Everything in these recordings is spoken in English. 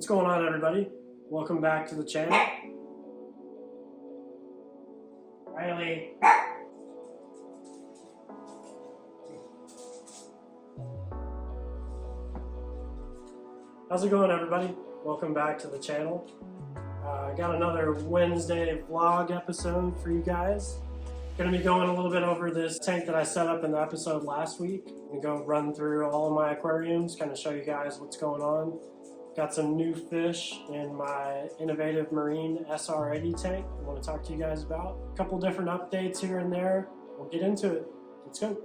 What's going on, everybody? Welcome back to the channel. Riley. How's it going, everybody? Welcome back to the channel. I got another Wednesday vlog episode for you guys. Going to be going a little bit over this tank that I set up in the episode last week. I'm going to go run through all of my aquariums, kind of show you guys what's going on. Got some new fish in my innovative marine SR80 tank I want to talk to you guys about. A couple different updates here and there. We'll get into it. Let's go.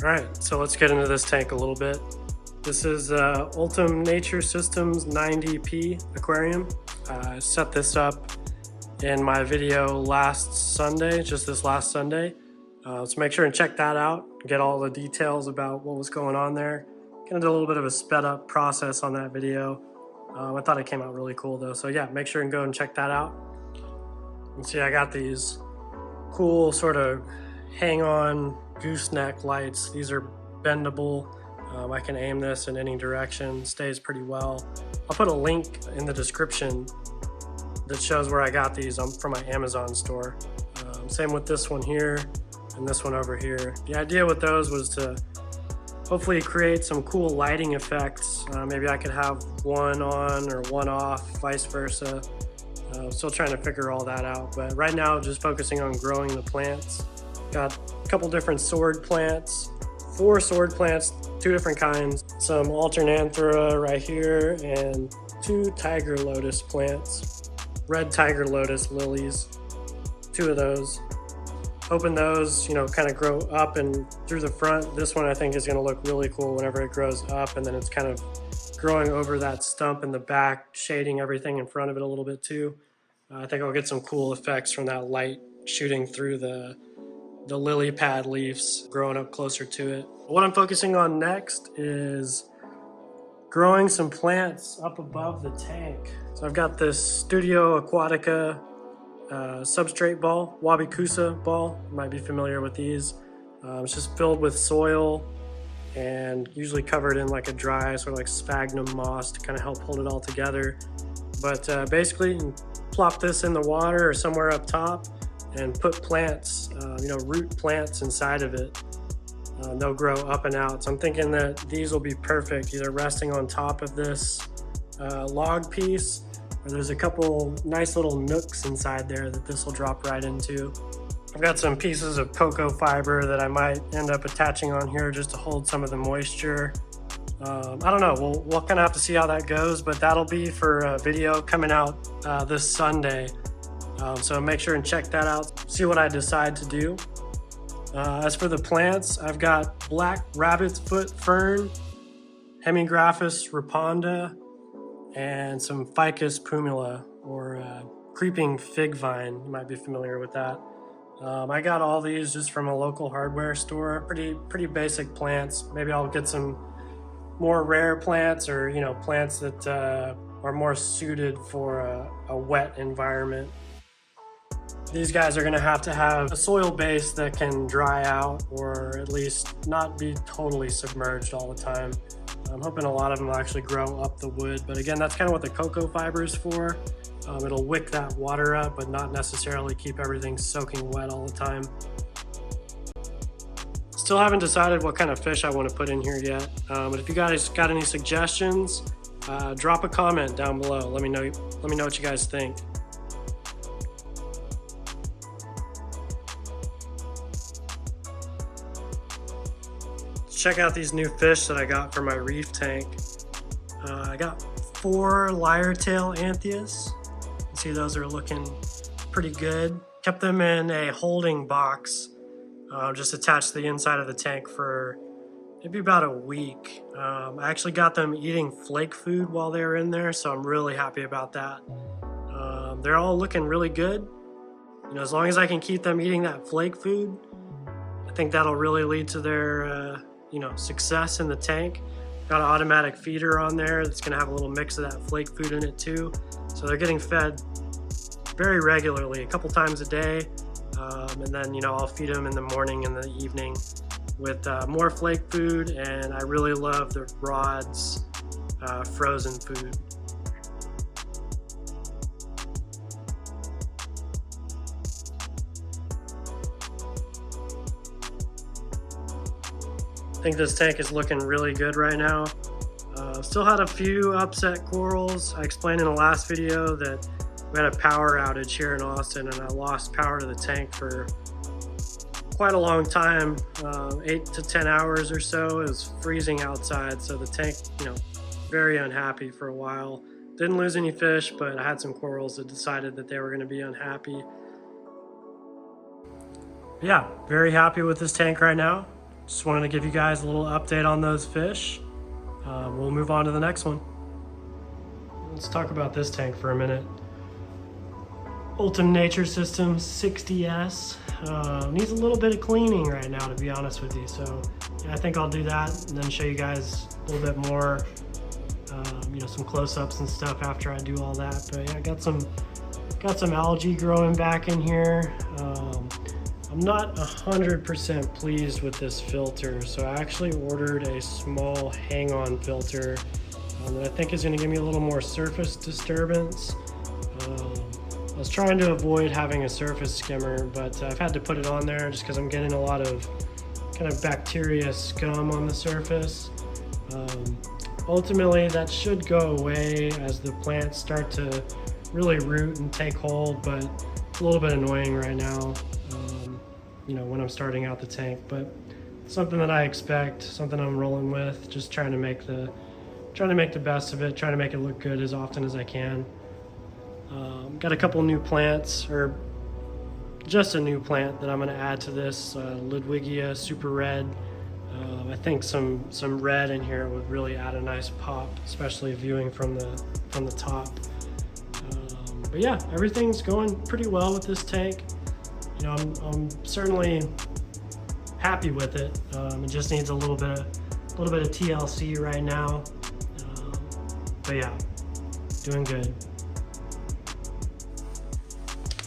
Alright, so let's get into this tank a little bit. This is Ultim Nature Systems 90p aquarium. I set this up in my video last Sunday, just this last Sunday. So make sure and check that out, get all the details about what was going on there. Kind of did a little bit of a sped up process on that video. I thought it came out really cool though. So yeah, make sure and go and check that out. You can see I got these cool sort of hang-on gooseneck lights. These are bendable. I can aim this in any direction, stays pretty well. I'll put a link in the description that shows where I got these from my Amazon store. Same with this one here and this one over here. The idea with those was to hopefully create some cool lighting effects. Maybe I could have one on or one off, vice versa. Still trying to figure all that out, but right now just focusing on growing the plants. Got a couple different sword plants, 4 sword plants, 2 different kinds, some alternanthera right here, and 2 tiger lotus plants, red tiger lotus lilies, 2 of those. Hoping those, kind of grow up and through the front. This one I think is going to look really cool whenever it grows up, and then it's kind of growing over that stump in the back, shading everything in front of it a little bit too. I think I'll get some cool effects from that light shooting through the lily pad leaves, growing up closer to it. What I'm focusing on next is growing some plants up above the tank. So I've got this Studio Aquatica substrate ball, Wabikusa ball. You might be familiar with these. It's just filled with soil and usually covered in like a dry sort of like sphagnum moss to kind of help hold it all together. But basically you can plop this in the water or somewhere up top and put plants, root plants inside of it. They'll grow up and out. So I'm thinking that these will be perfect, either resting on top of this log piece, or there's a couple nice little nooks inside there that this will drop right into. I've got some pieces of cocoa fiber that I might end up attaching on here just to hold some of the moisture. I don't know, we'll kind of have to see how that goes, but that'll be for a video coming out this Sunday. So make sure and check that out, see what I decide to do. As for the plants, I've got black rabbit's foot fern, Hemigraphis rotunda, and some Ficus pumila, or creeping fig vine. You might be familiar with that. I got all these just from a local hardware store. Pretty basic plants. Maybe I'll get some more rare plants, or plants that are more suited for a wet environment. These guys are going to have a soil base that can dry out, or at least not be totally submerged all the time. I'm hoping a lot of them will actually grow up the wood, but again, that's kind of what the cocoa fiber is for. It'll wick that water up, but not necessarily keep everything soaking wet all the time. Still haven't decided what kind of fish I want to put in here yet, but if you guys got any suggestions, drop a comment down below. Let me know what you guys think. Check out these new fish that I got for my reef tank. I got 4 lyre-tail anthias. You see those are looking pretty good. Kept them in a holding box, just attached to the inside of the tank for maybe about a week. I actually got them eating flake food while they were in there, so I'm really happy about that. They're all looking really good. You know, as long as I can keep them eating that flake food, I think that'll really lead to their you know, success in the tank. Got an automatic feeder on there that's gonna have a little mix of that flake food in it too. So they're getting fed very regularly, a couple times a day. And then, you know, I'll feed them in the morning and the evening with more flake food, and I really love the Rod's frozen food. I think this tank is looking really good right now. Still had a few upset corals. I explained in the last video that we had a power outage here in Austin, and I lost power to the tank for quite a long time, 8 to 10 hours or so. It was freezing outside, so the tank, you know, very unhappy for a while. Didn't lose any fish, but I had some corals that decided that they were going to be unhappy. Yeah, very happy with this tank right now. Just wanted to give you guys a little update on those fish. We'll move on to the next one. Let's talk about this tank for a minute. Ultim Nature Systems 60S. Needs a little bit of cleaning right now, to be honest with you. So yeah, I think I'll do that and then show you guys a little bit more, you know, some close-ups and stuff after I do all that. But yeah, I got some algae growing back in here. I'm not 100% pleased with this filter, so I actually ordered a small hang-on filter that I think is going to give me a little more surface disturbance. I was trying to avoid having a surface skimmer, but I've had to put it on there just because I'm getting a lot of kind of bacteria scum on the surface. Ultimately, that should go away as the plants start to really root and take hold, but it's a little bit annoying right now, you know, when I'm starting out the tank. But something that I expect, something I'm rolling with, just trying to make the best of it, trying to make it look good as often as I can. Got a couple new plants, or just a new plant that I'm going to add to this, Ludwigia Super Red. I think some red in here would really add a nice pop, especially viewing from the top. But yeah, everything's going pretty well with this tank. You know, I'm certainly happy with it. It just needs a little bit of TLC right now. But yeah, doing good.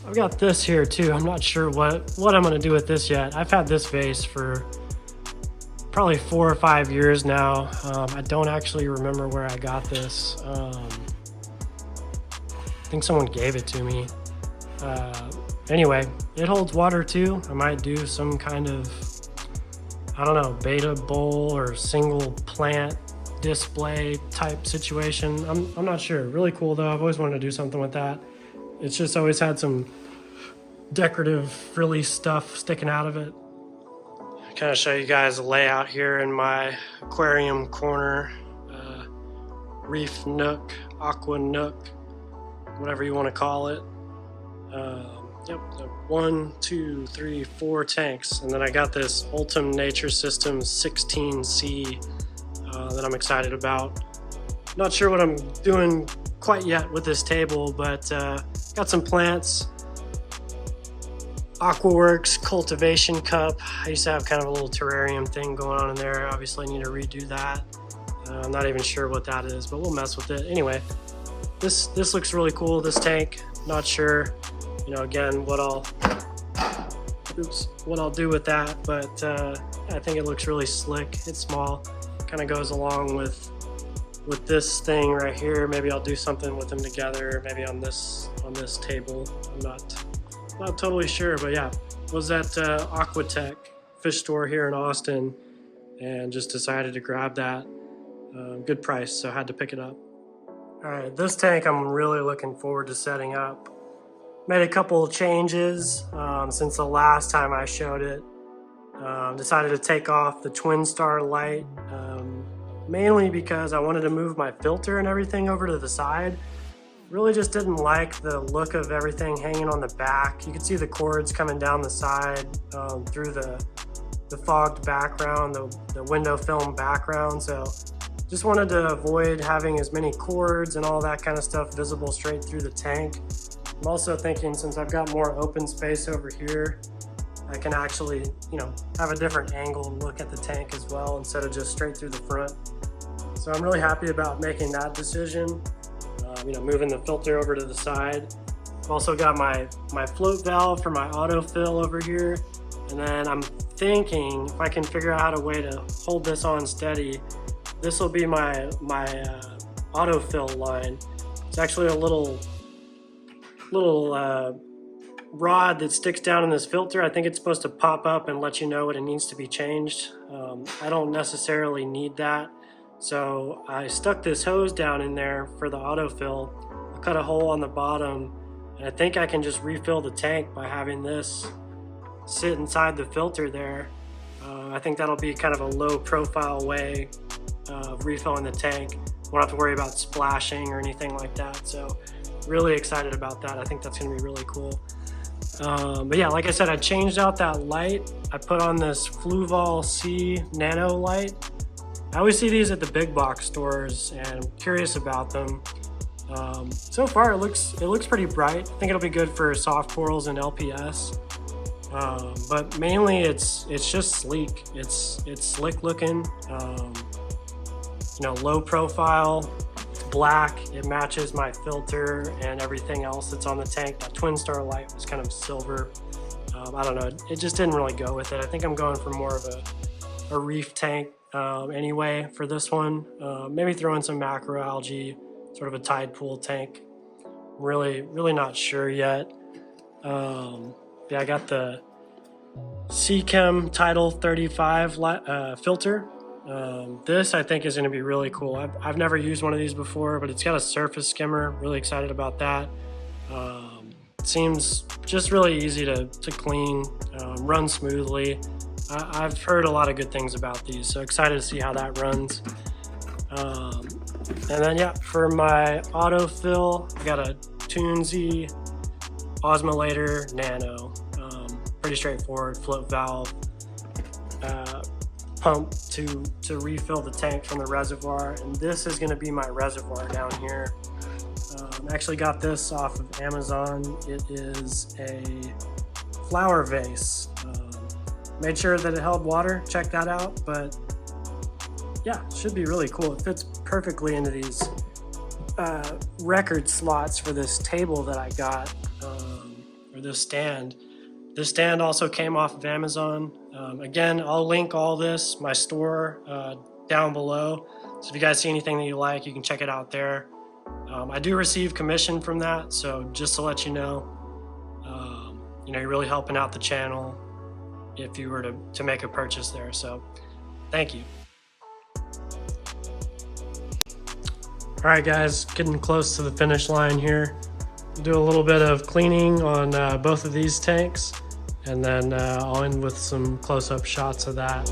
I've got this here too. I'm not sure what I'm gonna do with this yet. I've had this vase for probably 4 or 5 years now. I don't actually remember where I got this. I think someone gave it to me. Anyway, it holds water too. I might do some kind of, I don't know, beta bowl or single plant display type situation. I'm not sure. Really cool though. I've always wanted to do something with that. It's just always had some decorative frilly stuff sticking out of it. Kind of show you guys the layout here in my aquarium corner, reef nook, aqua nook, whatever you want to call it. Yep, 1, 2, 3, 4 tanks, and then I got this Ultim Nature Systems 16C that I'm excited about. Not sure what I'm doing quite yet with this table, but got some plants. Aquaworks cultivation cup. I used to have kind of a little terrarium thing going on in there. Obviously I need to redo that. I'm not even sure what that is, but we'll mess with it. Anyway, this looks really cool, this tank. Not sure, you know, again, what I'll do with that, but I think it looks really slick. It's small, kind of goes along with this thing right here. Maybe I'll do something with them together, maybe on this table. I'm not totally sure, but yeah, was at Aquatech fish store here in Austin and just decided to grab that. Good price, so I had to pick it up. All right, this tank I'm really looking forward to setting up. Made a couple of changes since the last time I showed it. Decided to take off the Twin Star light, mainly because I wanted to move my filter and everything over to the side. Really just didn't like the look of everything hanging on the back. You can see the cords coming down the side through the fogged background, the window film background. So just wanted to avoid having as many cords and all that kind of stuff visible straight through the tank. I'm also thinking, since I've got more open space over here, I can actually, have a different angle and look at the tank as well instead of just straight through the front. So I'm really happy about making that decision, moving the filter over to the side. I've also got my float valve for my autofill over here. And then I'm thinking if I can figure out a way to hold this on steady, this will be my autofill line. It's actually a little rod that sticks down in this filter. I think it's supposed to pop up and let you know when it needs to be changed. I don't necessarily need that. So I stuck this hose down in there for the autofill. I cut a hole on the bottom, and I think I can just refill the tank by having this sit inside the filter there. I think that'll be kind of a low profile way of refilling the tank. Won't have to worry about splashing or anything like that. So really excited about that. I think that's gonna be really cool. But yeah, like I said, I changed out that light. I put on this Fluval C Nano light. I always see these at the big box stores and I'm curious about them. So far it looks pretty bright. I think it'll be good for soft corals and LPS. But mainly it's just sleek. It's slick looking, low profile. It's black. It matches my filter and everything else that's on the tank. That Twin Star light was kind of silver. I don't know. It just didn't really go with it. I think I'm going for more of a reef tank anyway for this one. Maybe throw in some macroalgae, sort of a tide pool tank. I'm really not sure yet. Yeah, I got the Seachem Tidal 35 filter. This I think is going to be really cool. I've never used one of these before, but it's got a surface skimmer. Really excited about that. It seems just really easy to clean, run smoothly. I've heard a lot of good things about these, so excited to see how that runs. And then yeah, for my autofill, I got a Toonsy Osmolator Nano. Pretty straightforward float valve pump to refill the tank from the reservoir, and this is going to be my reservoir down here. I actually got this off of Amazon. It is a flower vase. Made sure that it held water, check that out, but yeah, it should be really cool. It fits perfectly into these record slots for this table that I got, or this stand. This stand also came off of Amazon. Again, I'll link all this, my store, down below. So if you guys see anything that you like, you can check it out there. I do receive commission from that, so just to let you know, you're really helping out the channel if you were to make a purchase there. So thank you. All right, guys, getting close to the finish line here. Do a little bit of cleaning on both of these tanks, and then I'll end with some close-up shots of that.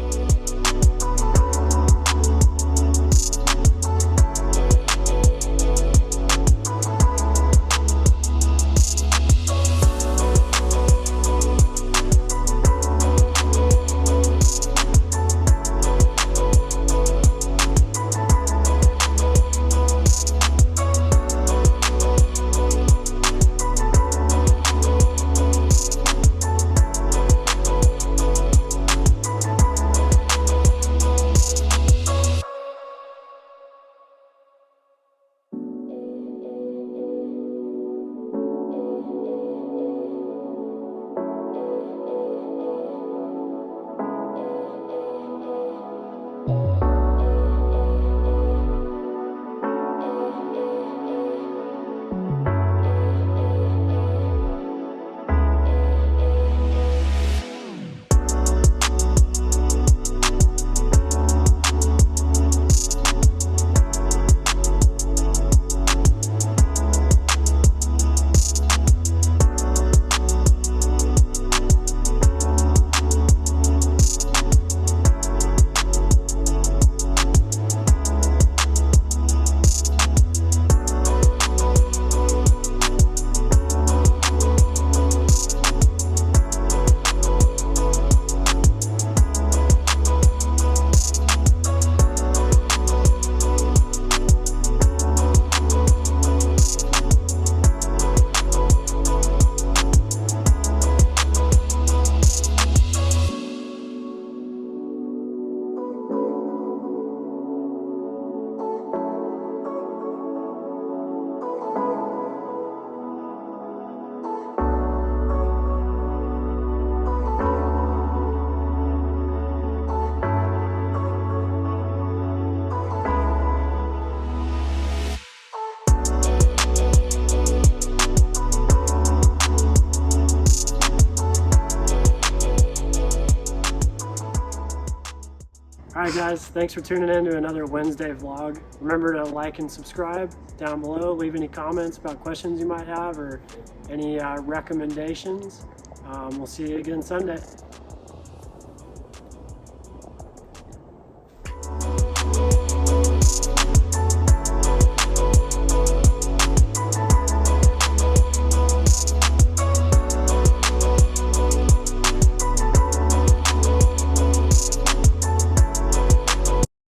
right, guys, thanks for tuning in to another Wednesday vlog. Remember to like and subscribe down below. Leave any comments about questions you might have or any recommendations. We'll see you again Sunday.